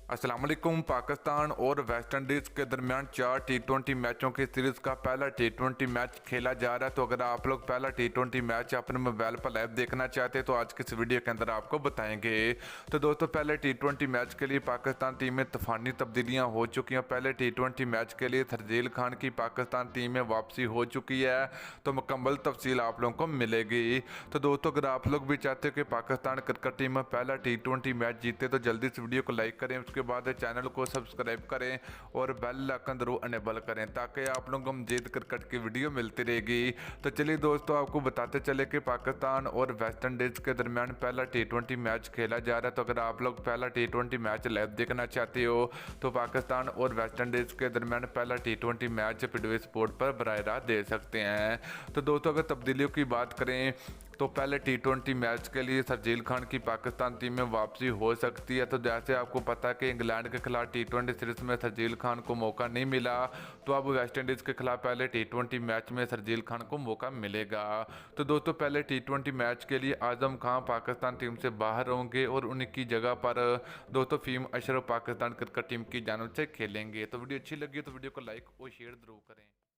अस्सलाम वालेकुम। पाकिस्तान और वेस्ट इंडीज़ के दरमियान 4 टी20 मैचों की सीरीज़ का पहला टी20 मैच खेला जा रहा है। तो अगर आप लोग पहला टी20 मैच अपने मोबाइल पर लाइव देखना चाहते हैं तो आज की इस वीडियो के अंदर आपको बताएंगे। तो दोस्तों, पहले टी20 मैच के लिए पाकिस्तान टीम में तूफानी तब्दीलियाँ हो चुकी हैं। पहले टी20 मैच के लिए शर्जील खान की पाकिस्तान टीम में वापसी हो चुकी है, तो मुकम्मल तफसील आप लोगों को मिलेगी। तो दोस्तों, अगर आप लोग भी चाहते हो कि पाकिस्तान क्रिकेट टीम में पहला टी20 मैच जीते तो जल्दी से वीडियो को लाइक करें, उसके बाद चैनल को सब्सक्राइब करें और बेल आइकन जरूर अनेबल करें ताकि आप लोगों को मजीद क्रिकेट की वीडियो मिलती रहेगी। तो चलिए दोस्तों, आपको बताते चले कि पाकिस्तान और वेस्ट इंडीज़ के दरमियान पहला टी20 मैच खेला जा रहा है। तो अगर आप लोग पहला टी20 मैच लाइव देखना चाहते हो तो पाकिस्तान और वेस्ट इंडीज़ के दरमियान पहला टी20 मैच पीडीवी स्पोर्ट पर बराह रास्त दे सकते हैं। तो दोस्तों, अगर तब्दीलियों की बात करें तो पहले टी20 मैच के लिए शर्जील खान की पाकिस्तान टीम में वापसी हो सकती है। तो जैसे आपको पता है कि इंग्लैंड के खिलाफ टी20 सीरीज में शर्जील खान को मौका नहीं मिला, तो अब वेस्ट इंडीज़ के खिलाफ पहले टी20 मैच में शर्जील खान को मौका मिलेगा। तो दोस्तों, पहले टी20 मैच के लिए आजम खान पाकिस्तान टीम से बाहर होंगे और उनकी जगह पर दोस्तों फहीम अशरफ पाकिस्तान क्रिकेट टीम की जानिब से खेलेंगे। तो वीडियो अच्छी लगी तो वीडियो को लाइक और शेयर जरूर करें।